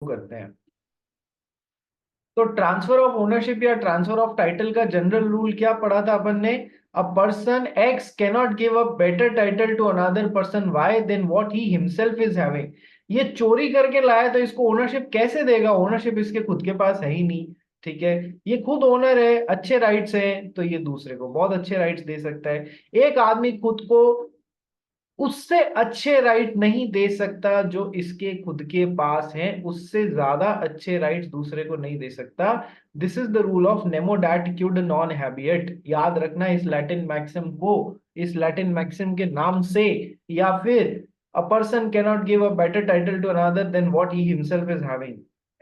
करते हैं। तो ट्रांसफर ऑफ ओनरशिप या ट्रांसफर ऑफ टाइटल का जनरल रूल क्या पढ़ा था अपन ने? A person X cannot give a better title to another person Y than what he himself is having. ये चोरी करके लाया तो इसको ओनरशिप कैसे देगा? ओनरशिप इसके खुद के पास है ही नहीं। ठीक है, ये खुद ओनर है, अच्छे राइट्स है, तो ये दूसरे को बहुत अच्छे राइट्स दे सकता है। एक आदमी खुद को उससे अच्छे राइट नहीं दे सकता जो इसके खुद के पास हैं, उससे ज्यादा अच्छे राइट्स दूसरे को नहीं दे सकता। This is the rule of nemo डैटिट्यूड नॉन हैबिएट। याद रखना इस लैटिन मैक्सिम को, इस लैटिन मैक्सिम के नाम से। या फिर a person cannot give a better title to another than what he himself is having.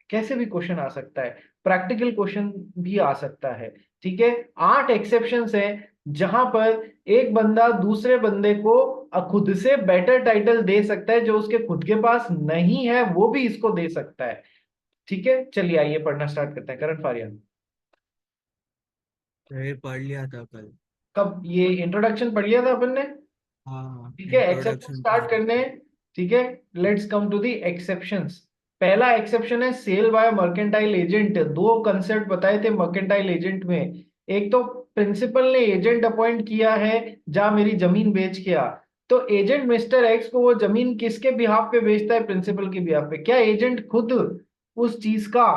कैसे भी क्वेश्चन आ सकता है, प्रैक्टिकल क्वेश्चन भी आ सकता है। ठीक है, 8 एक्सेप्शंस हैं जहां पर एक बंदा दूसरे बंदे को खुद से बेटर टाइटल दे सकता है, जो उसके खुद के पास नहीं है वो भी इसको दे सकता है। ठीक है, चलिए आइए पढ़ना स्टार्ट करते हैं। करंट फारियन, तो ये पढ़ लिया था कल। कब ये इंट्रोडक्शन पढ़ लिया था अपन ने? हाँ, ठीक है, एक्सेप्शन इंट्रोडक्शन स्टार्ट करने हैं। ठीक है, let's come to the exceptions. पहला एक्सेप्शन है सेल बाय मर्केंटाइल एजेंट। दो कंसेप्ट बताए थे मर्केंटाइल एजेंट में। एक तो प्रिंसिपल ने एजेंट अपॉइंट किया है, जा मेरी जमीन बेच के आ। तो एजेंट मिस्टर एक्स को वो जमीन किसके बिहाफ पे बेचता है? प्रिंसिपल के बिहाफ पे। क्या एजेंट खुद उस चीज का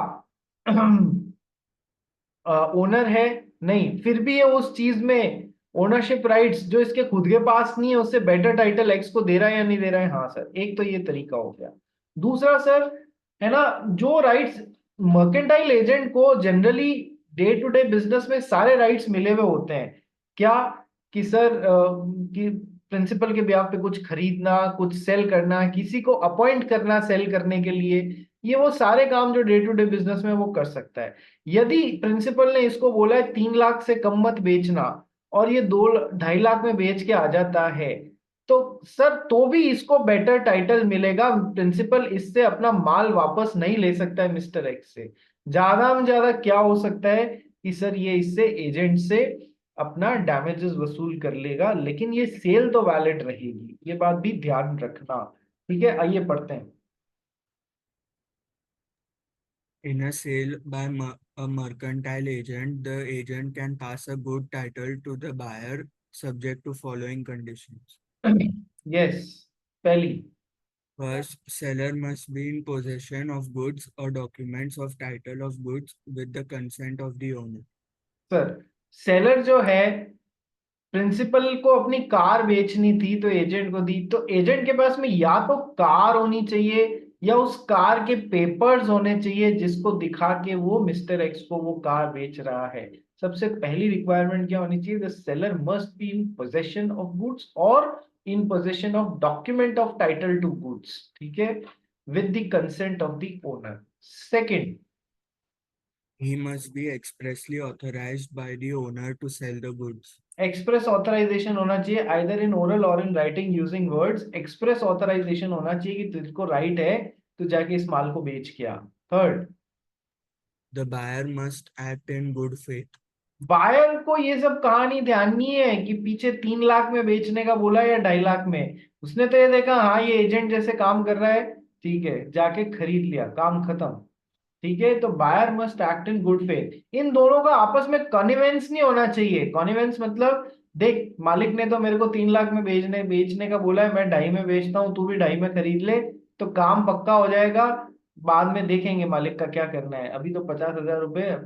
ओनर है? नहीं, फिर भी ये उस चीज में ओनरशिप राइट्स जो इसके खुद के पास नहीं है उससे बेटर टाइटल एक्स को दे रहा है या नहीं दे रहा है? हाँ सर, एक तो ये तरीका हो गया। दूसरा सर, है ना, जो राइट्स मर्केंटाइल एजेंट को generally day to day business में सारे राइट्स मिले हुए होते हैं। क्या? कि सर कि प्रिंसिपल के ब्याह पे कुछ खरीदना, कुछ सेल करना, किसी को अपॉइंट करना सेल करने के लिए, ये वो सारे काम जो डे टू डे बिजनेस में वो कर सकता है। यदि प्रिंसिपल ने इसको बोला है 3 लाख से कम मत बेचना, और ये 2 ढाई लाख में बेच के आ जाता है, तो सर तो भी इसको बेटर टाइटल मिलेगा। प्रिंसिपल इससे अपना माल वापस नहीं ले सकता है मिस्टर एक्स से। ज्यादा में ज्यादा क्या हो सकता है कि सर ये इससे एजेंट से अपना डैमेजेस वसूल कर लेगा, लेकिन ये सेल तो वैलिड रहेगी, ये बात भी ध्यान रखना। ठीक है, आइए पढ़ते हैं। in a sale by a mercantile agent, the agent can pass a good title to the buyer subject to following conditions. Yes, पहली। First, seller must be in possession of goods or documents of title of goods with the consent of the owner. Sir, seller जो है, principal को अपनी car बेचनी थी तो agent को दी, तो एजेंट के पास में या तो कार होनी चाहिए या उस कार के पेपर्स होने चाहिए जिसको दिखा के वो मिस्टर एक्स को वो कार बेच रहा है। सबसे पहली रिक्वायरमेंट क्या होनी चाहिए? The seller must be in possession of goods और in possession of document of title to goods. ठीक है, with the consent of the owner. Second, He must be expressly authorized by the owner to sell the goods. Express authorization होना चाहिए, either in oral और in writing using words. Express authorization होना चाहिए कि तुझको right है, तू जाके इस माल को बेच के आ। Third, The buyer must act in good faith. Buyer को ये सब कहानी ध्यान नहीं है कि पीछे 3 लाख में बेचने का बोला या 2.5 लाख में। उसने तो ये देखा हाँ ये एजेंट जैसे काम कर रहा है, ठीक है, जाके खरीद लिया, काम खत्म। ठीक है, तो buyer must act in good faith. इन दोनों का आपस में कॉनिवेंस नहीं होना चाहिए। कॉनिवेंस मतलब, देख मालिक ने तो मेरे को 3 लाख में बेचने बेचने का बोला है, मैं 2.5 में बेचता हूँ, तू भी 2.5 में खरीद ले, तो काम पक्का हो जाएगा। बाद में देखेंगे मालिक का क्या करना है, अभी तो 50,000 रुपए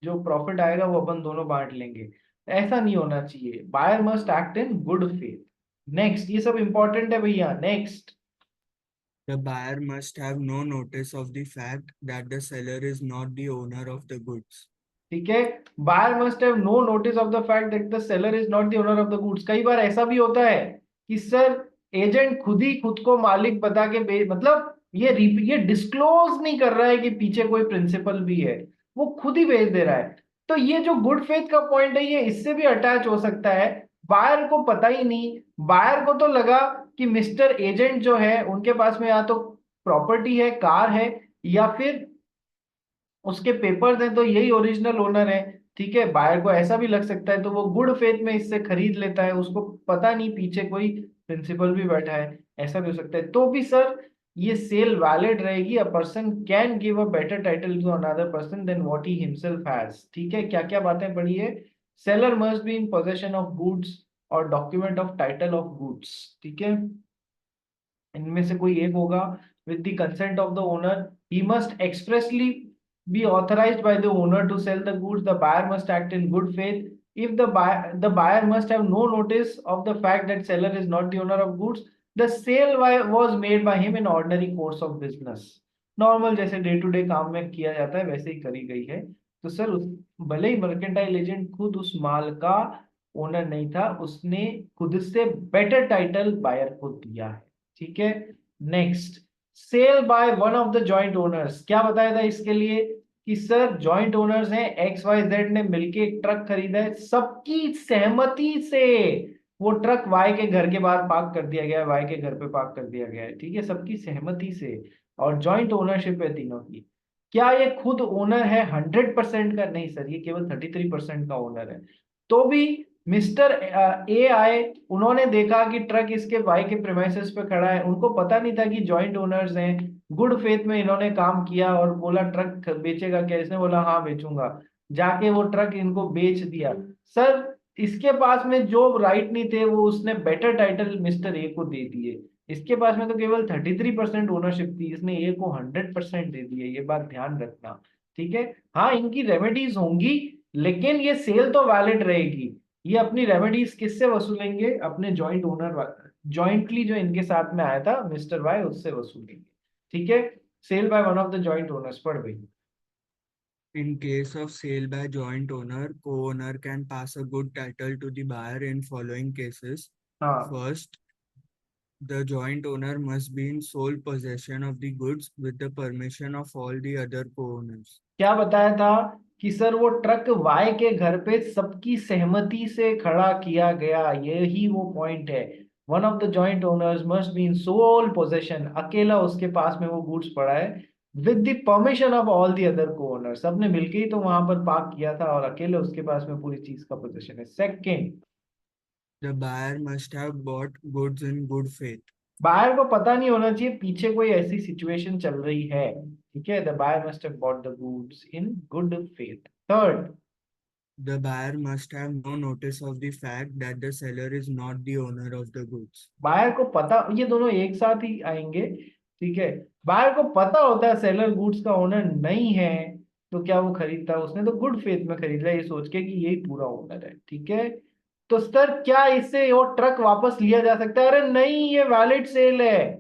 जो प्रॉफिट आएगा वो अपन दोनों बांट लेंगे। ऐसा नहीं होना चाहिए। Buyer must act in good faith. Next, ये सब इंपॉर्टेंट है भैया। Next, The buyer must have no notice of the fact that the seller is not the owner of the goods. ठीक है, buyer must have no notice of the fact that the seller is not the owner of the goods. कई बार ऐसा भी होता है कि sir agent खुद ही खुद को मालिक बता के मतलब ये डिस्क्लोज नहीं कर रहा है कि पीछे कोई प्रिंसिपल भी है, वो खुद ही भेज दे रहा है। तो ये जो गुड फेथ का पॉइंट है ये इससे भी अटैच हो सकता है। बायर को पता ही नहीं, बायर को तो लगा कि मिस्टर एजेंट जो है उनके पास में या तो प्रॉपर्टी है, कार है, या फिर उसके पेपर्स हैं, तो यही ओरिजिनल ओनर है। ठीक है, बायर को ऐसा भी लग सकता है, तो वो गुड फेथ में इससे खरीद लेता है, उसको पता नहीं पीछे कोई प्रिंसिपल भी बैठा है। ऐसा भी हो सकता है। तो भी सर ये सेल वैलिड रहेगी, a person can give a better title to another person than what he himself has. ठीक है, क्या क्या बातें पढ़ी है? Seller must be in possession of goods और document of title of goods. ठीक है, इनमें से कोई एक होगा। With the consent of the owner, he must expressly be authorized by the owner to sell the goods. The buyer must act in good faith. If the buyer must have no notice of the fact that seller is not the owner of goods. The sale was made by him in ordinary course of business. Normal जैसे day to day काम में किया जाता है वैसे ही करी गई है। तो सर भले ही मर्केंटाइल एजेंट खुद उस माल का ओनर नहीं था, उसने खुद से बेटर टाइटल बायर को दिया है। ठीक है, next, sale by one of the joint owners. क्या बताया था इसके लिए कि सर जॉइंट ओनर्स हैं, एक्स वाई जेड ने मिलके एक ट्रक खरीदा है, सबकी सहमति से वो ट्रक वाई के घर के बाहर पार्क कर दिया गया है, वाई के घर पे पार्क कर दिया गया है। ठीक है, सबकी सहमति से, और जॉइंट ओनरशिप है तीनों की। क्या ये खुद ओनर है 100% का? नहीं सर, ये केवल 33% का ओनर है। तो भी मिस्टर ए आए, उन्होंने देखा कि ट्रक इसके वाई के प्रेमाइसेस पे खड़ा है, उनको पता नहीं था कि जॉइंट ओनर्स हैं, गुड फेथ में इन्होंने काम किया और बोला ट्रक बेचेगा क्या? इसने बोला हाँ बेचूंगा, जाके वो ट्रक इनको बेच दिया। सर इसके पास में जो राइट नहीं थे वो उसने बेटर टाइटल मिस्टर ए को दे दिए। इसके पास में तो केवल 33% ओनरशिप थी, इसने ए को 100% दे दिए, ये बात ध्यान रखना। ठीक है, हाँ इनकी रेमेडीज होंगी, लेकिन ये सेल तो वैलिड रहेगी। ये अपनी रेमेडीज किससे वसूलेंगे? अपने जॉइंट ओनर, जॉइंटली जो इनके साथ में आया था मिस्टर वाई, उससे वसूलेंगे। ठीक है, sale by one of the joint owners पढ़ गई। In case of sale by joint owner, co-owner can pass a good title to the buyer in following cases. हाँ, First, the joint owner must be in sole possession of the goods with the permission of all the other co-owners. क्या बताया था कि sir वो truck Y के घर पे सबकी सहमति से खड़ा किया गया, यही वो पॉइंट है। One of the joint owners must be in sole possession, अकेला उसके पास में वो गुड्स पड़ा है, with the permission of all the other co-owner, सबने मिलके ही तो वहां पर पार्क किया था और अकेले उसके पास में पूरी चीज का पोजेशन है। Second, The buyer must have bought goods in good faith. Buyer को पता नहीं होना चाहिए पीछे कोई ऐसी सिचुएशन चल रही है। ठीक है, the buyer must have bought the goods in good faith. Third, The buyer must have no notice of the fact that the seller is not the owner of the goods. Buyer को पता, ये दोनों एक साथ ही आएंगे। ठीक है, buyer को पता होता है सेलर गुड्स का ओनर नहीं है, तो क्या वो खरीदता? उसने तो गुड फेथ में खरीदा ये सोच के कि यही पूरा ओनर है। ठीक है, तो सर क्या इससे वो ट्रक वापस लिया जा सकता है? अरे नहीं, ये वैलिड सेल है।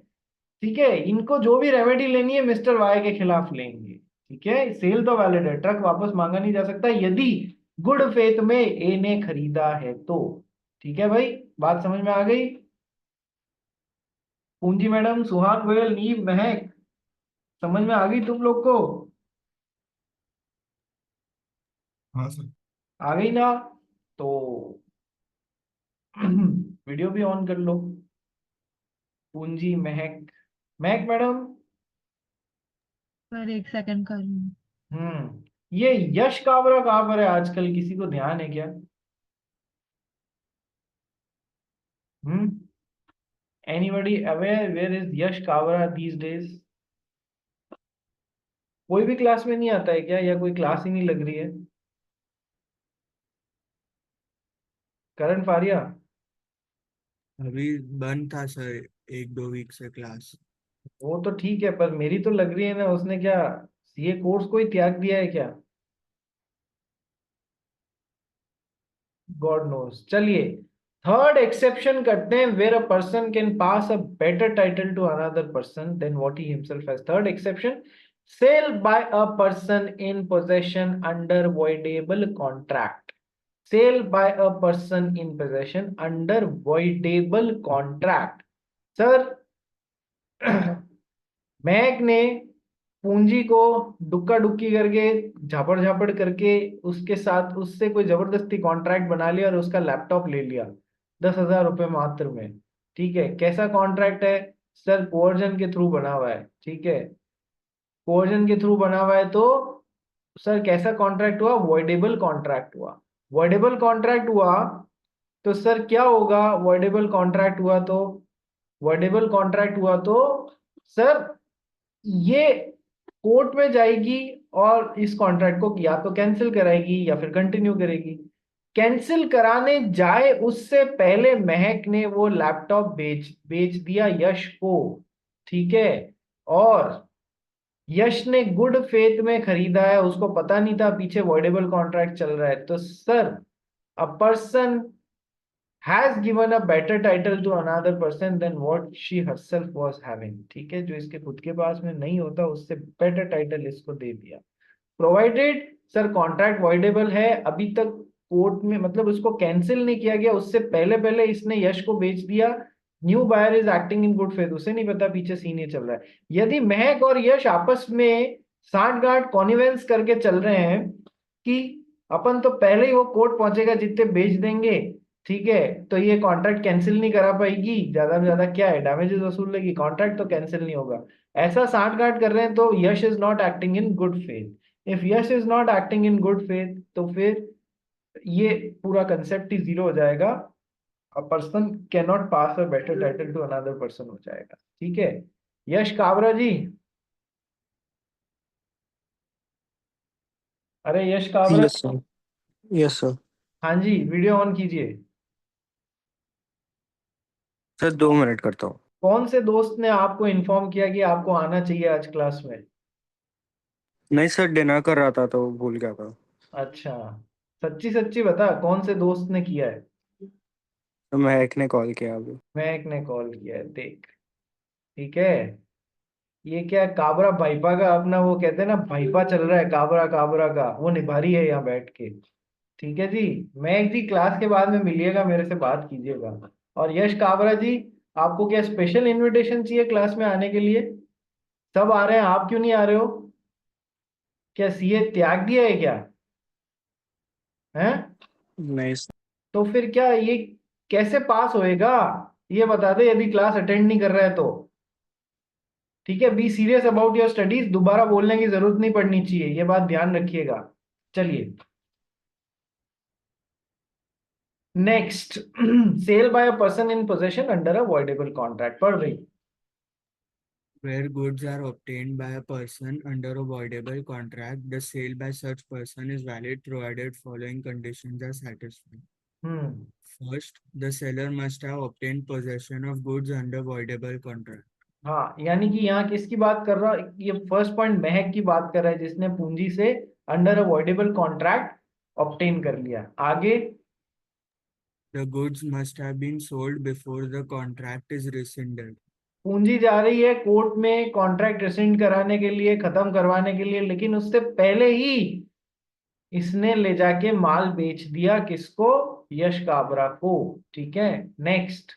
ठीक है, इनको जो भी रेमेडी लेनी है मिस्टर वाई के खिलाफ लेंगे। ठीक है, सेल तो वैलिड है, ट्रक वापस मांगा नहीं जा सकता यदि गुड फेथ में ए ने खरीदा है तो। ठीक है भाई, बात समझ में आ गई? पूंजी मैडम, सुहाग, गोयल, नीव, महक, समझ में आ गई तुम लोग को? हाँ सर। आ गई ना? तो वीडियो भी ऑन कर लो। पूंजी, महक, महक मैडम। पर एक सेकंड कर लूँ। ये यश काबरा कहाँ पर है आजकल, किसी को ध्यान है क्या? Hmm, anybody aware where is Yash Kabra these days? कोई भी क्लास में नहीं आता है क्या, या कोई क्लास ही नहीं लग रही है? करण फारिया, अभी बंद था सर, 1-2 वीक से क्लास। वो तो ठीक है, पर मेरी तो लग रही है ना, उसने क्या सीए कोर्स को ही त्याग दिया है क्या? God knows. चलिए, थर्ड एक्सेप्शन करते हैं, where a person can pass a better title to another person than what he himself has. Third exception, sale by a person in possession under voidable contract. Sale by a person in possession under voidable contract. Sir मैक ने पूंजी को डुक्का डुक्की करके, झापड़ झापड़ करके उसके साथ उससे कोई जबरदस्ती कॉन्ट्रैक्ट बना लिया और उसका लैपटॉप ले लिया 10,000 रुपए मात्र में। ठीक है, कैसा कॉन्ट्रैक्ट है सर? कोर्जन के थ्रू बना हुआ है। ठीक है, कोर्जन के थ्रू बना हुआ है, तो सर कैसा कॉन्ट्रैक्ट हुआ? वॉइडेबल कॉन्ट्रैक्ट हुआ। वॉइडेबल कॉन्ट्रैक्ट हुआ तो सर क्या होगा? वॉइडेबल कॉन्ट्रैक्ट हुआ तो, वॉइडेबल कॉन्ट्रैक्ट हुआ तो सर ये कोर्ट में जाएगी और इस कॉन्ट्रैक्ट को या तो कैंसिल कराएगी या फिर कंटिन्यू करेगी। कैंसिल कराने जाए उससे पहले महक ने वो लैपटॉप बेच बेच दिया यश को, ठीक है। और यश ने गुड फेथ में खरीदा है, उसको पता नहीं था पीछे वॉइडेबल कॉन्ट्रैक्ट चल रहा है। तो sir a person has given a better title to another person than what she herself was having, ठीक है। जो इसके खुद के पास में नहीं होता उससे बेटर टाइटल इसको दे दिया। प्रोवाइडेड सर कॉन्ट्रैक्ट वॉइडेबल है, अभी तक कोर्ट में मतलब उसको कैंसिल नहीं किया गया, उससे पहले पहले इसने यश को बेच दिया। New buyer is acting in good faith, उसे नहीं पता पीछे सीन ये चल रहा है। यदि महक और यश आपस में सांठगांठ कॉन्निवेंस करके चल रहे हैं कि अपन तो पहले ही वो कोर्ट पहुंचेगा जितने बेच देंगे, ठीक है, तो ये कॉन्ट्रैक्ट कैंसिल नहीं करा पाएगी, ज्यादा से ज्यादा क्या है डैमेजेस वसूल लेगी, कॉन्ट्रैक्ट तो कैंसिल नहीं होगा। ऐसा सांठगांठ कर रहे हैं तो Yash is not acting in good faith. If Yash is not acting in good faith तो फिर ये पूरा कंसेप्ट ही जीरो हो जाएगा। A person can not pass a better title to another person हो जाएगा, ठीक है। यश काबरा जी, अरे Yash Kabra, yes sir. Yes sir. हाँ जी वीडियो ऑन कीजिए। सर 2 मिनट करता हूँ। कौन से दोस्त ने आपको इन्फॉर्म किया कि आपको आना चाहिए आज क्लास में? नहीं सर, डिनर कर रहा था तो भूल गया था। अच्छा, सच्ची सच्ची बता कौन से दोस्त ने किया है? तो महक ने कॉल किया अभी। महक ने कॉल किया है, देख, ठीक है। ये क्या काबरा भाईपा का अपना वो कहते हैं ना भाईपा चल रहा है, काबरा काबरा का वो निभा रही है यहाँ बैठ के, ठीक है जी। महक जी क्लास के बाद में मिलिएगा, मेरे से बात कीजिएगा। और यश काबरा जी, आपको क्या स्पेशल इनविटेशन चाहिए क्लास में आने के लिए? सब आ रहे हैं, आप क्यों नहीं आ रहे हो? क्या सीए त्याग दिया है क्या? हैं? नहीं सर। तो फिर क्या ये कैसे पास होएगा? ये बता दे यदि क्लास अटेंड नहीं कर रहा है तो। ठीक है, be serious about your studies, दोबारा बोलने की जरूरत नहीं पड़नी चाहिए, ये बात ध्यान रखिएगा। चलिए next, sale by a person in possession under a voidable contract. पढ़ रही। Where goods are obtained by a person under a voidable contract, the sale by such person is valid provided following conditions are satisfied. Hmm, First, the seller must have obtained possession of goods under voidable contract. हाँ यानी कि यहाँ किसकी बात कर रहा, ये first point महक की बात कर रहा है जिसने पूंजी से अंडर अवॉइडेबल कॉन्ट्रैक्ट ऑब्टेन कर लिया। आगे, The goods must have been sold before the contract is rescinded. पूंजी जा रही है कोर्ट में कॉन्ट्रैक्ट रेसिंड कराने के लिए, खत्म करवाने के लिए, लेकिन उससे पहले ही इसने ले जाके माल बेच दिया, किसको? यश काबरा को, ठीक है। Next,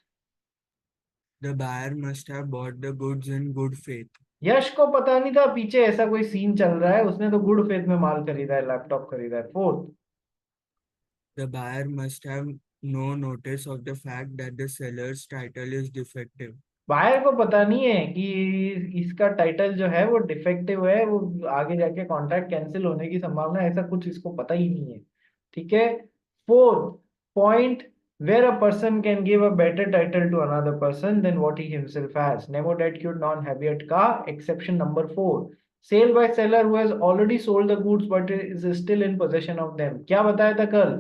The buyer must have bought the goods in good faith. यश को पता नहीं था पीछे ऐसा कोई सीन चल रहा है, उसने तो गुड फेथ में माल खरीदा है, लैपटॉप खरीदा है। Fourth, The buyer must have no notice of the fact that the seller's title is defective. Buyer को पता नहीं है कि इसका टाइटल जो है वो डिफेक्टिव है, वो आगे जाके कॉन्ट्रैक्ट कैंसिल होने की संभावना है, ऐसा कुछ इसको पता ही नहीं है, ठीक है। Fourth point, where a person can give a better title to another person than what he himself has, nemo डेट्यूड नॉन हैबियट का exception number 4। Sale by seller who has already sold the goods but is still in possession of them. क्या बताया था कल?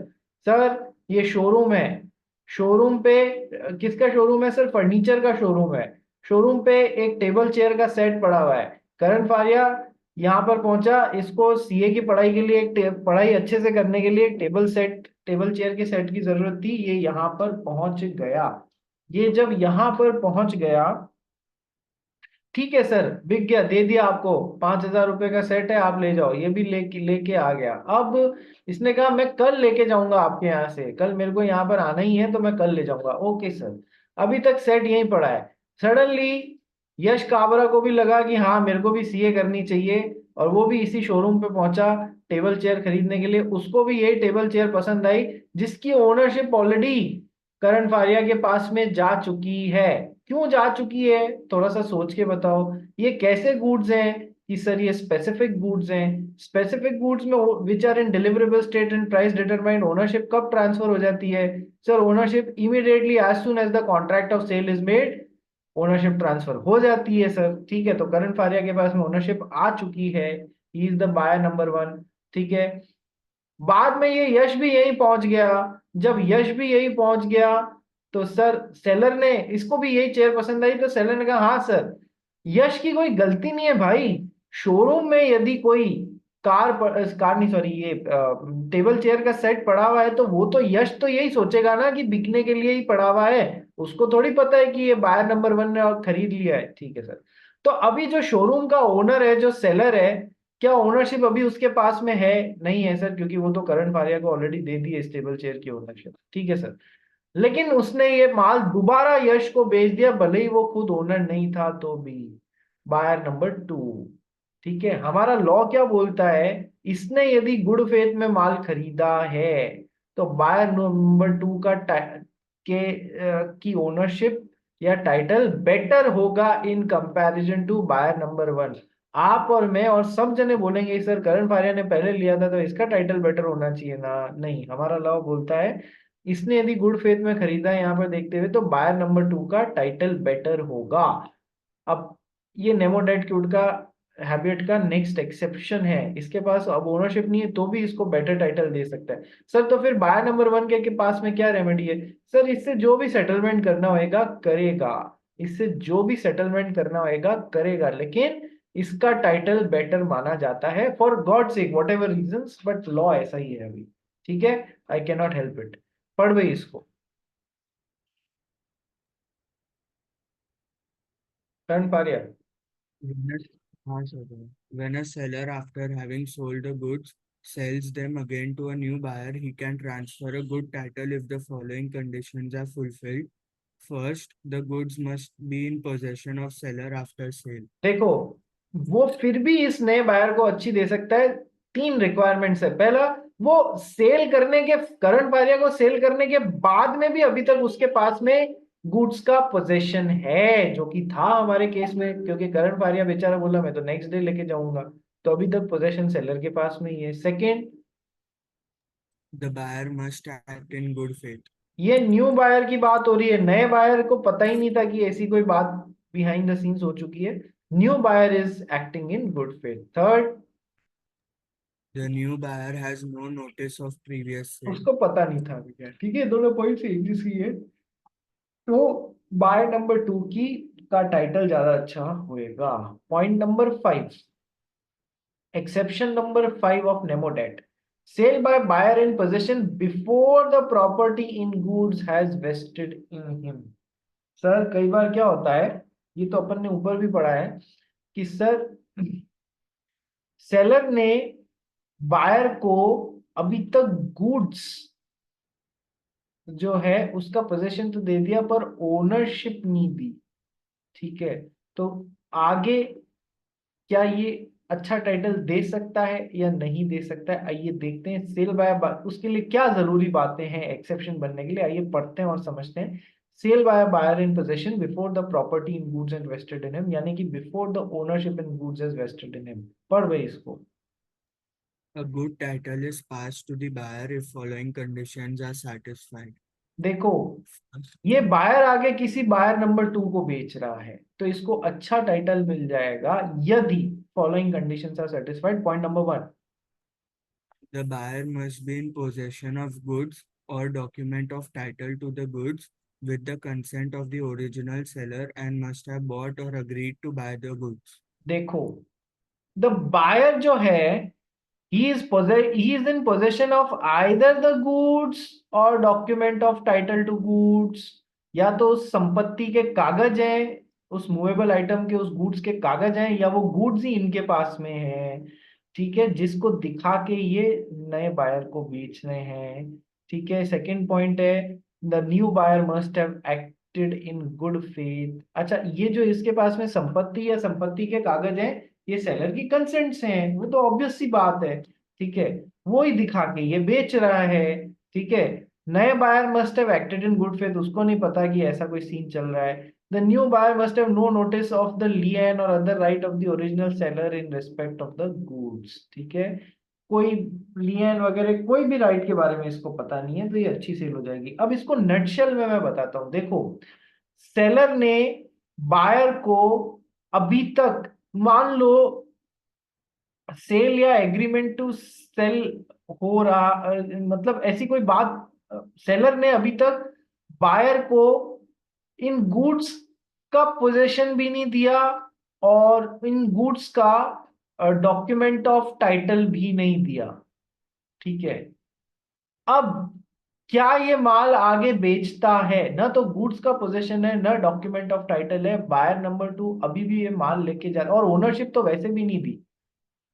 Sir ये showroom है, showroom पे किसका शोरूम है सर? फर्नीचर का शोरूम है। शोरूम पे एक टेबल चेयर का सेट पड़ा हुआ है। करण फारिया यहाँ पर पहुंचा, इसको सीए की पढ़ाई के लिए पढ़ाई अच्छे से करने के लिए एक टेबल चेयर के सेट की जरूरत थी, ये यहाँ पर पहुंच गया। ये जब यहाँ पर पहुंच गया, ठीक है सर बिक गया, दे दिया आपको, 5,000 रुपए का सेट है, आप ले जाओ, ये भी लेके आ गया। अब इसने कहा मैं कल लेके जाऊंगा आपके यहाँ से, कल मेरे को यहाँ पर आना ही है तो मैं कल ले जाऊंगा। ओके सर, अभी तक सेट यहीं पड़ा है। सडनली यश काबरा को भी लगा कि हाँ मेरे को भी सीए करनी चाहिए, और वो भी इसी शोरूम पे पहुंचा टेबल चेयर खरीदने के लिए। उसको भी यही टेबल चेयर पसंद आई जिसकी ओनरशिप ऑलरेडी करण फारिया के पास में जा चुकी है। क्यों जा चुकी है, थोड़ा सा सोच के बताओ। ये कैसे गुड्स हैं कि सर ये स्पेसिफिक गुड्स हैं? स्पेसिफिक गुड्स में which are in deliverable state and price determined, ownership कब ट्रांसफर हो जाती है? Sir ownership immediately as soon as the contract of sale is made ownership transfer हो जाती है सर। ठीक है, तो करण फारिया के पास में ओनरशिप आ चुकी है, he is the buyer number 1। ठीक है, बाद में ये यश भी यही पहुंच गया। जब यश भी यही पहुंच गया तो सर सेलर ने, इसको भी यही चेयर पसंद आई, तो सेलर ने कहा हाँ सर, यश की कोई गलती नहीं है भाई। शोरूम में यदि कोई कार नहीं, सॉरी, ये टेबल चेयर का सेट पड़ा हुआ है तो वो तो यश तो यही सोचेगा ना कि बिकने के लिए ही पड़ा हुआ है। उसको थोड़ी पता है कि ये बायर नंबर 1 ने और खरीद लिया है। ठीक है सर, तो अभी जो शोरूम का ओनर है, जो सेलर है, क्या ओनरशिप अभी उसके पास में है? नहीं है सर, क्योंकि वो तो करण फारिया को ऑलरेडी दे दी है स्टेबल चेयर की ओनरशिप। ठीक है सर, लेकिन उसने ये माल दोबारा यश को बेच दिया, भले ही वो खुद ओनर नहीं था तो भी। Buyer number 2। ठीक है, हमारा लॉ क्या बोलता है, इसने यदि गुड फेथ में माल खरीदा है तो बायर नंबर 2 की ओनरशिप या टाइटल बेटर होगा in comparison to buyer number 1। आप और मैं और सब जने बोलेंगे सर करण फारिया ने पहले लिया था तो इसका टाइटल बेटर होना चाहिए ना। नहीं, हमारा लॉ बोलता है इसने यदि गुड फेथ में खरीदा है यहाँ पर देखते हुए तो बायर नंबर 2 का टाइटल बेटर होगा। अब ये नेमोडेट क्यूट का हैबिट का नेक्स्ट एक्सेप्शन है, इसके पास अब ओनरशिप नहीं है तो भी इसको बेटर टाइटल दे सकता है। सर तो फिर बायर नंबर 1 के पास में क्या रेमेडी है? सर इससे जो भी सेटलमेंट करना होएगा करेगा, इससे जो भी सेटलमेंट करना होएगा करेगा, लेकिन इसका टाइटल बेटर माना जाता है for God sake whatever reason, but law ऐसा ही है अभी। ठीक है, I can not help it. पढ़ भाई इसको, करण पारिया। When हाँ sir, when a seller after having sold the goods sells them again to a new buyer, he can transfer a good title if the following conditions are fulfilled. First, the goods must be in possession of seller after sale. देखो, वो फिर भी इस नए buyer को अच्छी दे सकता है। 3 रिक्वायरमेंट्स है। पहला, वो सेल करने के, करंट बायर को सेल करने के बाद में भी अभी तक उसके पास में गुड्स का पोजेशन है, जो कि था हमारे केस में, क्योंकि करंट फारिया बेचारा बोला मैं तो नेक्स्ट डे लेके जाऊंगा, तो अभी तक पोजेशन सेलर के पास में ही है। Second, The buyer must act in good faith. ये न्यू बायर की बात हो रही है, नए बायर को पता ही नहीं था कि ऐसी कोई बात बिहाइंड द सीन्स हो चुकी है। New buyer is acting in good faith. Third, The new buyer has no notice of previous sale. उसको पता नहीं था भैया। ठीक है, दोनों पॉइंट एक जैसी है, तो बाय नंबर 2 की का टाइटल ज्यादा अच्छा होएगा। Point number 5, exception number 5 of nemo dat, sale by buyer in position before the property in goods has vested in him. Sir कई बार क्या होता है, ये तो अपन ने ऊपर भी पढ़ा है कि सर सेलर ने बायर को अभी तक गुड्स जो है उसका पोजीशन तो दे दिया पर ओनरशिप नहीं दी। ठीक है, तो आगे क्या ये अच्छा टाइटल दे सकता है या नहीं दे सकता है, आइए देखते हैं। सेल बाय, उसके लिए क्या जरूरी बातें हैं एक्सेप्शन बनने के लिए, आइए पढ़ते हैं और समझते हैं। Sale by buyer in position before the property in goods and vested in him, यानी कि before the ownership in goods is vested in him. पढ़ भाई इसको। A good title is passed to the buyer if following conditions are satisfied. देखो, ये buyer आगे किसी buyer number 2 को बेच रहा है तो इसको अच्छा टाइटल मिल जाएगा यदि following conditions are satisfied. Point number 1, The buyer must be in possession of goods or document of title to the goods with the consent of the original seller and must have bought or agreed to buy the goods. देखो, the buyer जो है he is in possession of either the goods or document of title to goods, या तो उस संपत्ति के कागज हैं, उस मूवेबल आइटम के उस गुड्स के कागज हैं, या वो गुड्स ही इनके पास में है। ठीक है, जिसको दिखा के ये नए बायर को बेच रहे हैं। ठीक है, सेकंड पॉइंट है the new buyer must have acted in good faith. अच्छा, ये जो इसके पास में संपत्ति या संपत्ति के कागज हैं, ये सेलर की कंसेंट से हैं, वो तो ऑब्वियस सी बात है। ठीक है, वो ही दिखा के ये बेच रहा है। ठीक है, नए buyer must have acted in good faith, उसको नहीं पता कि ऐसा कोई सीन चल रहा है। The new buyer must have no notice of the lien और other right of the original seller in respect of the goods. ठीक है, कोई लियन वगैरह कोई भी राइट के बारे में इसको पता नहीं है, तो ये अच्छी सेल हो जाएगी। अब इसको नटशेल में मैं बताता हूँ। देखो, सेलर ने बायर को अभी तक, मान लो सेल या एग्रीमेंट टू सेल हो रहा, मतलब ऐसी कोई बात, सेलर ने अभी तक बायर को इन गुड्स का पोजेशन भी नहीं दिया और इन गुड्स का डॉक्यूमेंट ऑफ टाइटल भी नहीं दिया, ठीक है। अब क्या ये माल आगे बेचता है? ना तो गुड्स का पोजीशन है, ना डॉक्यूमेंट ऑफ टाइटल है, बायर नंबर 2 अभी भी ये माल लेके जा रहा है, और ओनरशिप तो वैसे भी नहीं दी,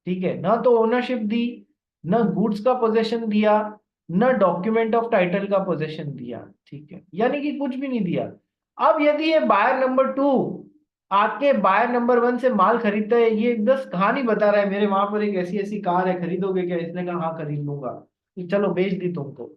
ठीक है। ना तो ओनरशिप दी, ना गुड्स का पोजीशन दिया, ना डॉक्यूमेंट ऑफ टाइटल का पोजीशन दिया, ठीक है, यानी कि कुछ भी नहीं दिया। अब यदि ये बायर नंबर 2 आके बायर नंबर 1 से माल खरीदता है, ये बस कहानी बता रहा है, मेरे वहां पर एक ऐसी ऐसी कार है, खरीदोगे क्या? इसने कहा हाँ खरीद लूंगा, कि चलो बेच दी तुमको।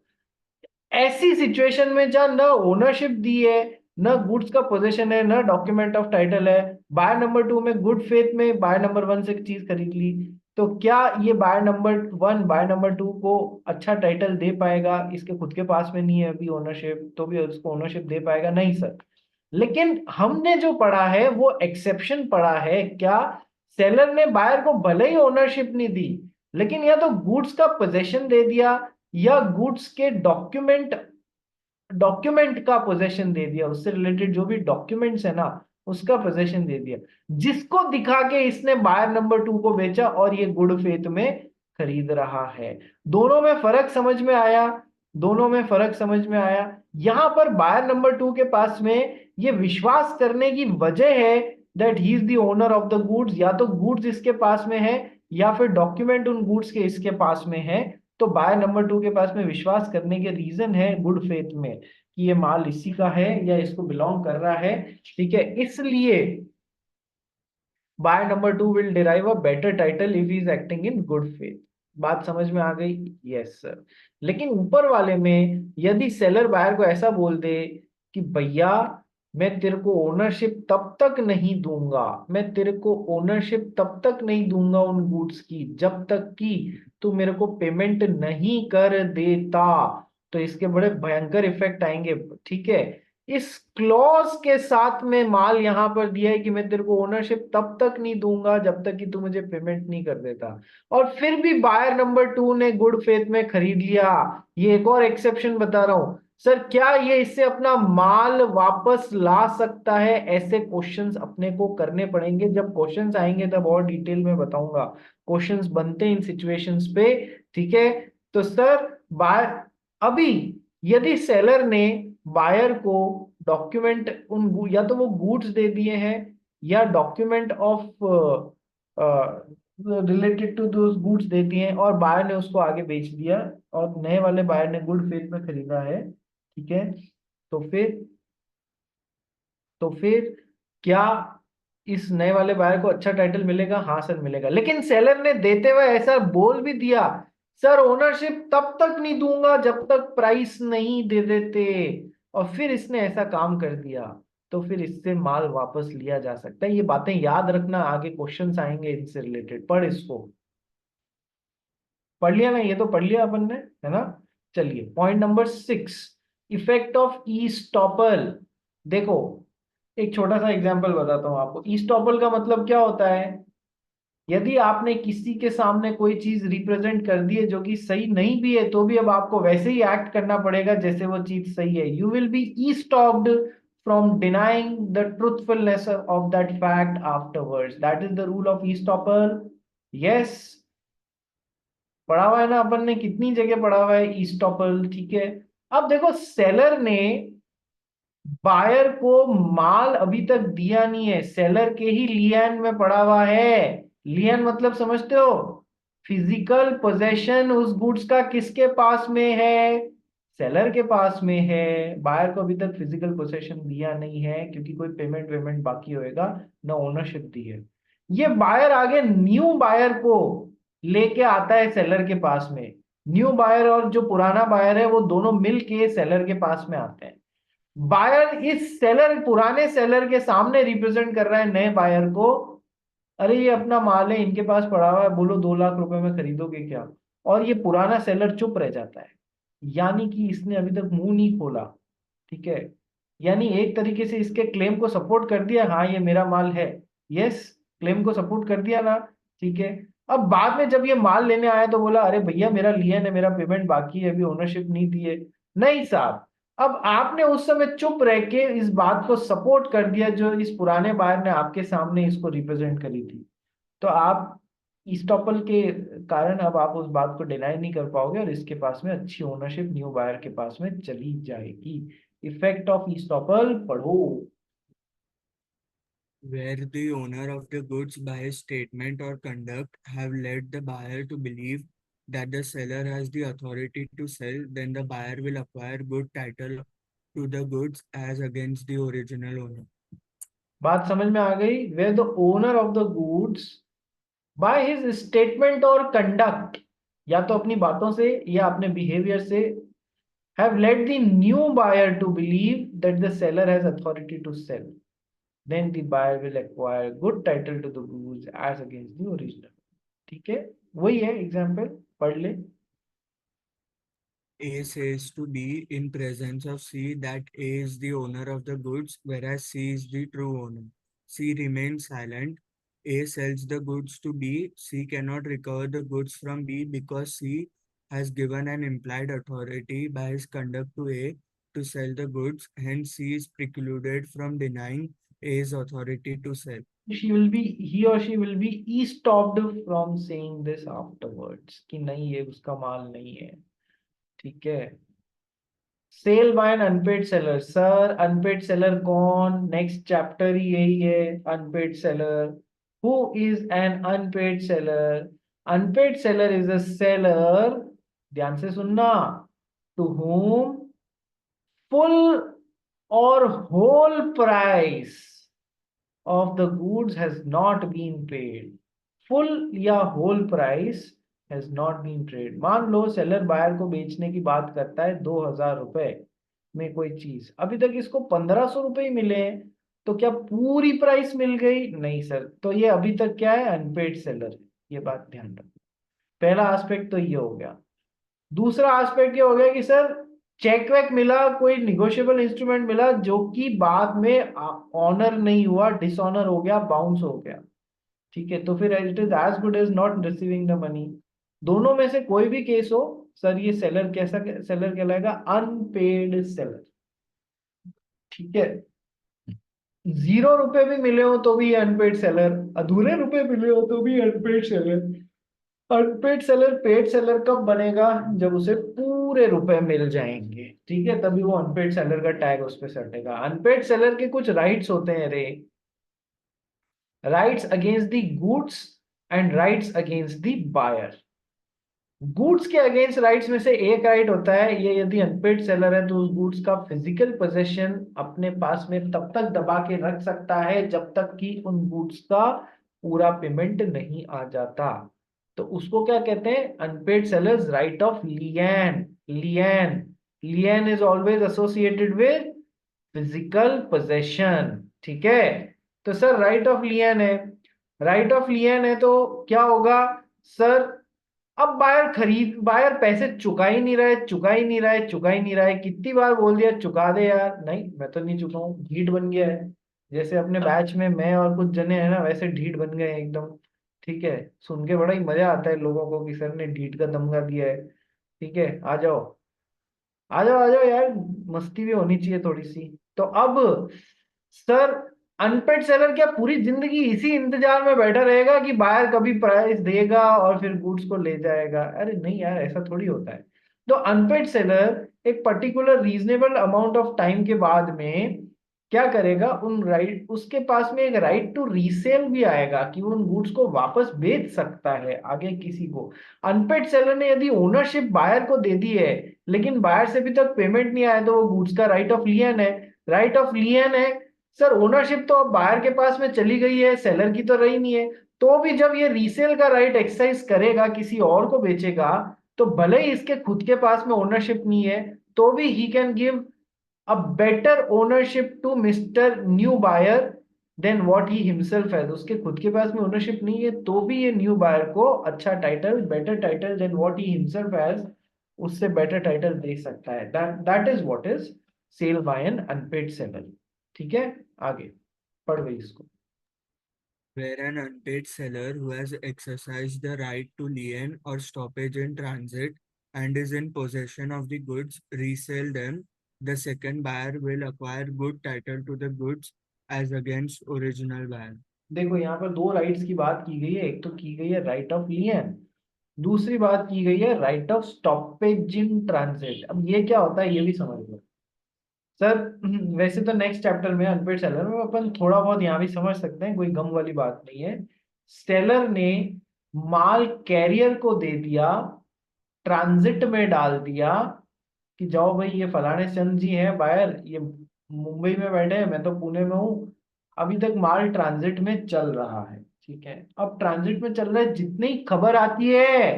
ऐसी सिचुएशन में जहां न ओनरशिप दी है, न गुड्स का पोजीशन है, न डॉक्यूमेंट ऑफ टाइटल है, बायर नंबर 2 में गुड फेथ में बायर नंबर 1 से चीज खरीद ली, तो क्या ये बायर नंबर 1 बायर नंबर 2 को अच्छा टाइटल दे पाएगा? इसके खुद के पास में नहीं है अभी ओनरशिप, तो भी उसको ओनरशिप दे पाएगा? नहीं सर। लेकिन हमने जो पढ़ा है वो एक्सेप्शन पढ़ा है। क्या? सेलर ने बायर को भले ही ओनरशिप नहीं दी, लेकिन या तो गुड्स का पोजेशन दे दिया, या गुड्स के डॉक्यूमेंट का पोजेशन दे दिया, उससे रिलेटेड जो भी डॉक्यूमेंट्स है ना, उसका पोजेशन दे दिया, जिसको दिखा के इसने बायर नंबर 2 को बेचा और ये गुड फेथ में खरीद रहा है। दोनों में फर्क समझ में आया? दोनों में फर्क समझ में आया। यहां पर बायर नंबर 2 के पास में ये विश्वास करने की वजह है that he is the owner of the goods, या तो गुड्स इसके पास में है या फिर डॉक्यूमेंट उन गुड्स के इसके पास में है। तो बायर नंबर 2 के पास में विश्वास करने के रीजन है गुड फेथ में कि ये माल इसी का है या इसको बिलोंग कर रहा है, ठीक है। इसलिए buyer number 2 will derive a better title if he is acting in good faith. बात समझ में आ गई? Yes sir. लेकिन ऊपर वाले में यदि सेलर बायर को ऐसा बोल दे कि भैया मैं तेरे को ओनरशिप तब तक नहीं दूंगा, मैं तेरे को ओनरशिप तब तक नहीं दूंगा उन गुड्स की जब तक कि तू मेरे को पेमेंट नहीं कर देता, तो इसके बड़े भयंकर इफेक्ट आएंगे, ठीक है। इस क्लॉज के साथ में माल यहां पर दिया है कि मैं तेरे को ओनरशिप तब तक नहीं दूंगा जब तक कि तू मुझे पेमेंट नहीं कर देता, और फिर भी बायर नंबर 2 ने गुड फेथ में खरीद लिया। ये एक और एक्सेप्शन बता रहा हूं सर। क्या ये इससे अपना माल वापस ला सकता है? ऐसे क्वेश्चंस अपने को करने पड़ेंगे, जब क्वेश्चंस आएंगे तब और डिटेल में बताऊंगा। क्वेश्चंस बनते हैं इन सिचुएशंस पे, ठीक है। तो सर बायर, अभी यदि सेलर ने बायर को डॉक्यूमेंट उन या तो वो गुड्स दे दिए हैं या document of related to those goods दे दिए हैं, और बायर ने उसको आगे बेच दिया, और नए वाले बायर ने गुड फेथ में खरीदा है, ठीक है। तो फिर क्या इस नए वाले बायर को अच्छा टाइटल मिलेगा? हाँ सर मिलेगा। लेकिन सेलर ने देते हुए ऐसा बोल भी दिया, सर ओनरशिप तब तक नहीं दूंगा जब तक प्राइस नहीं दे देते, और फिर इसने ऐसा काम कर दिया, तो फिर इससे माल वापस लिया जा सकता है। ये बातें याद रखना, आगे क्वेश्चंस आएंगे इनसे रिलेटेड, पढ़ इसको। पढ़ लिया ना? ये तो पढ़ लिया अपन ने, है ना। चलिए पॉइंट नंबर 6, इफेक्ट ऑफ ईस्टॉपल। देखो एक छोटा सा एग्जांपल बताता हूं आपको। ईस्टॉपल का मतलब क्या होता है? यदि आपने किसी के सामने कोई चीज रिप्रेजेंट कर दी है जो कि सही नहीं भी है, तो भी अब आपको वैसे ही एक्ट करना पड़ेगा जैसे वो चीज सही है। You will be estopped from denying the truthfulness of that fact afterwards, that is the rule of estoppel. Yes, पढ़ा हुआ है ना अपन ने, कितनी जगह पढ़ा हुआ है ईस्टॉपल, ठीक है। अब देखो सेलर ने बायर को माल अभी तक दिया नहीं है, सेलर के ही लियन में पड़ा हुआ है। लियन मतलब समझते हो? फिजिकल पोजेशन उस गुड्स का किसके पास में है? सेलर के पास में है। बायर को अभी तक फिजिकल पोजेशन दिया नहीं है क्योंकि कोई पेमेंट वेमेंट बाकी होएगा, ना ओनरशिप दी है। ये बायर आगे न्यू बायर को लेके आता है सेलर के पास में। न्यू बायर और जो पुराना बायर है वो दोनों मिल के सेलर के पास में आते हैं। बायर इस सेलर, पुराने सेलर के सामने रिप्रेजेंट कर रहा है नए बायर को, अरे ये अपना माल है, इनके पास पड़ा हुआ है, बोलो 2 लाख रुपए में खरीदोगे क्या? और ये पुराना सेलर चुप रह जाता है, यानी कि इसने अभी तक मुंह नहीं खोला, ठीक है। यानी एक तरीके से इसके क्लेम को सपोर्ट कर दिया, हाँ ये मेरा माल है, यस, क्लेम को सपोर्ट कर दिया ना, ठीक है। अब बाद में जब ये माल लेने आया तो बोला अरे भैया मेरा लियन है, मेरा पेमेंट बाकी है, अभी ओनरशिप नहीं दी है। नहीं साहब, अब आपने उस समय चुप रह के इस बात को सपोर्ट कर दिया जो इस पुराने बायर ने आपके सामने इसको रिप्रेजेंट करी थी। तो आप ईस्टॉपल के कारण अब आप उस बात को डिनाई नहीं कर पाओगे और इसके पास में अच्छी ओनरशिप न्यू बायर के पास में चली जाएगी। इफेक्ट ऑफ ईस्टॉपल पढ़ो। Where the owner of the goods by his statement or conduct have led the buyer to believe that the seller has the authority to sell, then the buyer will acquire good title to the goods as against the original owner. बात समझ में आ गई? Where the owner of the goods by his statement और conduct, या तो अपनी बातों से या अपने बिहेवियर से, have led the new buyer to believe that the seller has authority to sell, then the buyer will acquire good title to the goods as against the original। ठीक है, वही है एग्जाम्पल, पढ़ ले। A says to B in presence of C that A is the owner of the goods, whereas C is the true owner. C remains silent. A sells the goods to B. C cannot recover the goods from B because C has given an implied authority by his conduct to A to sell the goods. Hence, C is precluded from denying A's authority to sell. he or she will be stopped from saying this afterwards कि नहीं ये उसका माल नहीं है। ठीक है। Sale by an unpaid seller, sir unpaid seller कौन? Next chapter ही यही है, unpaid seller. Who is an unpaid seller? Unpaid seller is a seller, ध्यान से सुनना, to whom full or whole price of the goods has not been paid। Full या whole price has not been paid. मान लो seller buyer को बेचने की बात करता है 2000 रुपए में कोई चीज, अभी तक इसको 1500 रुपए ही मिले हैं, तो क्या पूरी प्राइस मिल गई? नहीं सर, तो ये अभी तक क्या है? अनपेड सेलर है। ये बात ध्यान रखो। पहला एस्पेक्ट तो ये हो गया। दूसरा एस्पेक्ट ये हो गया कि सर चेक वेक मिला, कोई निगोशिएबल इंस्ट्रूमेंट मिला जो कि बाद में ऑनर नहीं हुआ, डिसऑनर हो गया, बाउंस हो गया। ठीक है, तो फिर it is as good as not receiving the money. दोनों में से कोई भी केस हो सर, ये सेलर कैसा सेलर कहलाएगा? Unpaid seller. ठीक है, 0 रुपए भी मिले हो तो भी अनपेड सेलर, अधूरे रुपए मिले हो तो भी unpaid seller. Unpaid seller paid seller कब बनेगा? जब उसे पूरे रुपए मिल जाएंगे, ठीक है, तभी वो अनपेड सेलर का टैग उस पर सटेगा। अनपेड सेलर के कुछ राइट्स होते हैं रे, rights against the goods and rights against the buyer. Goods के अगेंस्ट राइट्स में से एक राइट होता है, ये यदि अनपेड सेलर है तो उस गुड्स का फिजिकल पोजेशन अपने पास में तब तक दबा के रख सकता है जब तक कि उन गुड्स का पूरा पेमेंट नहीं आ जाता। तो उसको क्या कहते हैं? Unpaid sellers right of lien. Lien, lien is always associated with physical possession. ठीक है, तो सर राइट ऑफ लियन है, राइट ऑफ लियन है तो क्या होगा सर? अब बायर पैसे चुका ही नहीं रहा है, चुका ही नहीं रहा है, चुका ही नहीं रहा है। कितनी बार बोल दिया चुका दे यार, नहीं मैं तो नहीं चुका हूँ, ढीठ बन गया है। जैसे अपने बैच में मैं और कुछ जने हैं ना, वैसे ढीठ बन गए हैं एकदम। ठीक है, सुन के बड़ा ही मजा आता है लोगों को कि सर ने ढीठ का दमगा दिया है। ठीक है, आ जाओ आ जाओ आ जाओ यार, मस्ती भी होनी चाहिए थोड़ी सी। तो अब सर अनपेड सेलर क्या पूरी जिंदगी इसी इंतजार में बैठा रहेगा कि बायर कभी प्राइस देगा और फिर गुड्स को ले जाएगा? अरे नहीं यार, ऐसा थोड़ी होता है। तो अनपेड सेलर एक particular reasonable amount of time के बाद में क्या करेगा? उन राइट, उसके पास में एक राइट टू रीसेल भी आएगा कि वो उन गुड्स को वापस बेच सकता है आगे किसी को। अनपेड सेलर ने यदि ओनरशिप बायर को दे दी है लेकिन बायर से अभी तक पेमेंट नहीं आया तो वो गुड्स का राइट ऑफ लियन है। राइट ऑफ लियन है सर, ओनरशिप तो अब बायर के पास में चली गई है, सेलर की तो रही नहीं है। तो भी जब ये रीसेल का राइट एक्सरसाइज करेगा, किसी और को बेचेगा, तो भले ही इसके खुद के पास में ओनरशिप नहीं है तो भी he can give a better ownership to mister new buyer than what he himself has. उसके खुद के पास में ओनरशिप नहीं है तो भी ये न्यू बायर को अच्छा title, better title than what he himself has, उससे बेटर टाइटल दे सकता है। That is what is sale by an unpaid seller. ठीक है, आगे पढ़ गई इसको। Where an unpaid seller who has exercised the right to lien or stoppage in transit and is in possession of the goods resell them, the second buyer will acquire good title to the goods as against original buyer. देखो यहाँ पर दो rights की बात की गई है, एक तो की गई है राइट ऑफ लियन, दूसरी बात की गई है right of stoppage in transit. अब ये क्या होता है ये भी समझ लो सर। वैसे तो नेक्स्ट चैप्टर में अनपेड सेलर में अपन थोड़ा बहुत यहाँ भी समझ सकते हैं, कोई गम वाली बात नहीं है। सेलर ने माल कैरियर को दे दिया, ट्रांजिट में डाल दिया कि जाओ भाई ये फलाने चंद जी हैं बायर, ये मुंबई में बैठे हैं, मैं तो पुणे में हूँ। अभी तक माल ट्रांजिट में चल रहा है, ठीक है। अब ट्रांजिट में चल रहा है, जितनी खबर आती है,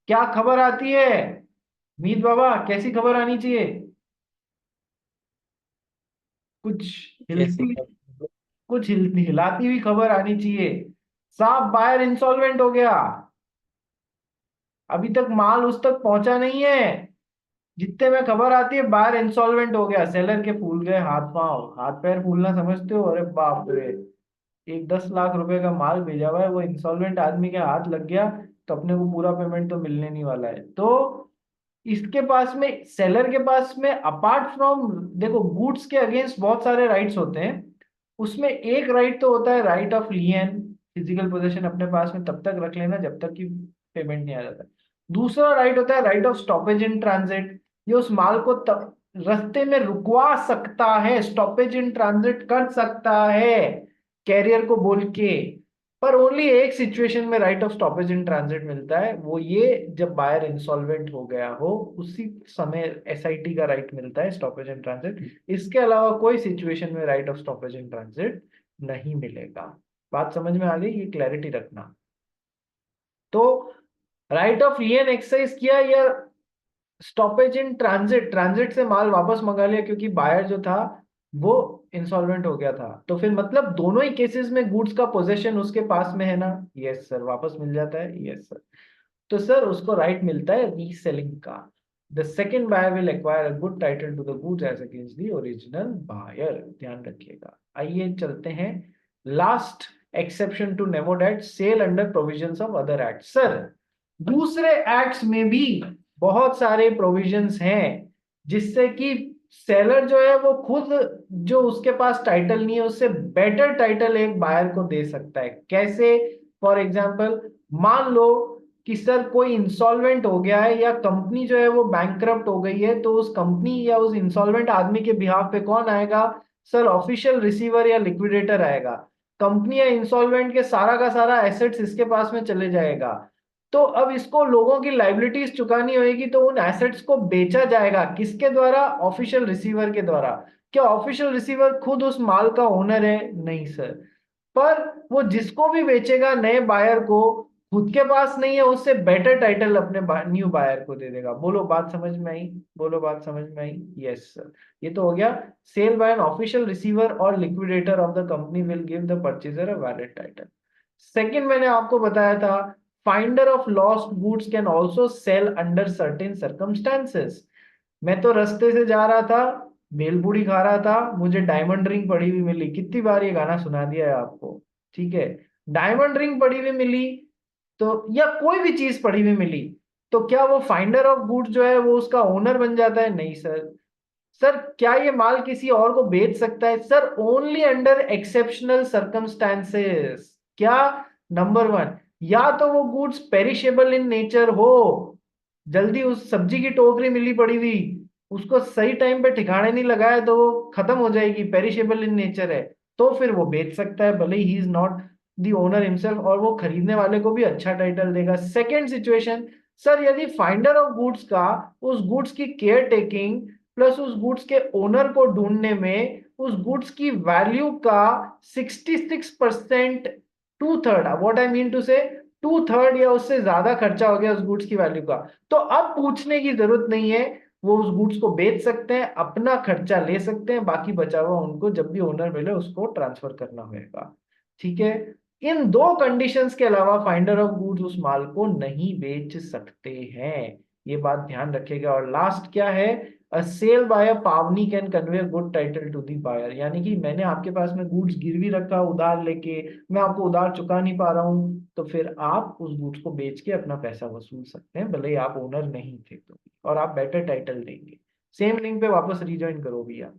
क्या खबर आती है मीत बाबा, कैसी खबर आनी चाहिए? कुछ हिलती, कुछ हिलाती हुई खबर आनी चाहिए। साहब बायर इंसॉल्वेंट हो गया, अभी तक माल उस तक पहुंचा नहीं है, जितने में खबर आती है बायर इंसॉल्वेंट हो गया, सेलर के फूल गए हाथ पांव, हाथ पैर फूलना समझते हो? अरे बाप रे, एक 10 लाख रुपए का माल भेजा हुआ है, वो इंसॉल्वेंट आदमी के हाथ लग गया, तो अपने को पूरा पेमेंट तो मिलने नहीं वाला है। तो इसके पास में, सेलर के पास में, अपार्ट फ्रॉम, देखो गुड्स के अगेंस्ट बहुत सारे राइट्स होते हैं, उसमें एक राइट तो होता है राइट ऑफ लियन, फिजिकल पोजेशन अपने पास में तब तक रख लेना जब तक कि पेमेंट नहीं आ जाता। दूसरा राइट होता है right of stoppage in transit, ये उस माल को रास्ते में रुकवा सकता है, स्टॉपेज इन ट्रांजिट कर सकता है कैरियर को बोल के। पर ओनली एक सिचुएशन में right of stoppage in transit मिलता है, वो ये जब बायर इंसॉल्वेंट हो गया हो, उसी समय एसआईटी का राइट मिलता है स्टॉपेज इन ट्रांजिट। इसके अलावा कोई सिचुएशन में right of stoppage in transit नहीं मिलेगा। बात समझ में आ गई? ये क्लैरिटी रखना। तो राइट ऑफ लियन एक्सरसाइज किया या स्टॉपेज इन ट्रांजिट, ट्रांजिट से माल वापस मंगा लिया क्योंकि बायर जो था वो इंसॉल्वेंट हो गया था, तो फिर मतलब दोनों ही केसेस में गुड्स का पोजेशन उसके पास में है ना? यस सर, वापस मिल जाता है। यस सर, तो सर उसको राइट मिलता है रीसेलिंग का। The second buyer will acquire a good title to the goods as against the original buyer. ध्यान रखिएगा। आइए चलते हैं last exception to nemo dat, sale under provisions of other act. Sir दूसरे एक्ट्स में भी बहुत सारे प्रोविजंस हैं जिससे कि सेलर जो है वो खुद, जो उसके पास टाइटल नहीं है, उससे बेटर टाइटल एक बायर को दे सकता है। कैसे? फॉर एग्जांपल मान लो कि सर कोई इंसॉल्वेंट हो गया है या कंपनी जो है वो बैंकरप्ट हो गई है, तो उस कंपनी या उस इंसॉल्वेंट आदमी के बिहाफ पे कौन आएगा? सर ऑफिशियल रिसीवर या लिक्विडेटर आएगा। कंपनी या इंसॉल्वेंट के सारा का सारा एसेट्स इसके पास में चले जाएगा। तो अब इसको लोगों की लाइबिलिटीज चुकानी होगी, तो उन एसेट्स को बेचा जाएगा किसके द्वारा? ऑफिशियल रिसीवर के द्वारा। क्या ऑफिशियल रिसीवर खुद उस माल का ओनर है? नहीं सर। पर वो जिसको भी बेचेगा नए बायर को, खुद के पास नहीं है, उससे बेटर टाइटल अपने न्यू बायर को दे देगा। बोलो बात समझ में आई? बोलो बात समझ में आई? Yes sir. ये तो हो गया sale by an official receiver और liquidator of the company will give the purchaser a valid title. Second मैंने आपको बताया था finder of lost goods can also sell under certain circumstances. मैं तो रास्ते से जा रहा था, भेलपूरी खा रहा था, मुझे डायमंड रिंग पड़ी हुई मिली। कितनी बार ये गाना सुना दिया है आपको, ठीक है। डायमंड रिंग पड़ी हुई मिली, तो या कोई भी चीज पड़ी हुई मिली, तो क्या वो फाइंडर ऑफ गुड्स जो है वो उसका ओनर बन जाता है? नहीं सर। सर क्या ये माल किसी और को बेच सकता है? Sir only under exceptional circumstances. क्या? नंबर वन, या तो वो गुड्स पेरिशेबल इन नेचर हो, जल्दी उस सब्जी की टोकरी मिली पड़ी हुई, उसको सही टाइम पे ठिकाने नहीं लगाया तो वो खत्म हो जाएगी, पेरिशेबल इन नेचर है, तो फिर वो बेच सकता है, भले he is not the owner himself, और वो खरीदने वाले को भी अच्छा टाइटल देगा। सेकेंड सिचुएशन, सर यदि फाइंडर ऑफ गुड्स का उस गुड्स की केयर टेकिंग प्लस उस गुड्स के ओनर को ढूंढने में उस गुड्स की वैल्यू का 66%, 2/3, व्हाट आई मीन टू से 2/3 या उससे ज्यादा खर्चा हो गया उस गुड्स की वैल्यू का, तो अब पूछने की जरूरत नहीं है, वो उस गुड्स को बेच सकते हैं, अपना खर्चा ले सकते हैं, बाकी बचा हुआ उनको जब भी ओनर मिले उसको ट्रांसफर करना होगा। ठीक है। इन दो कंडीशंस के अलावा फाइंडर ऑफ गुड्स उस माल को नहीं बेच सकते हैं। ये बात ध्यान रखिएगा। और लास्ट क्या है, अ cell by a pawnee can convey good title to the buyer, यानी कि मैंने आपके पास में गुड्स गिरवी रखा उधार लेके, मैं आपको उधार चुका नहीं पा रहा हूँ, तो फिर आप उस गुड्स को बेच के अपना पैसा वसूल सकते हैं, भले ही आप ओनर नहीं थे तो, और आप बेटर टाइटल देंगे। सेम लिंक पे वापस रिज्वाइन करो भैया।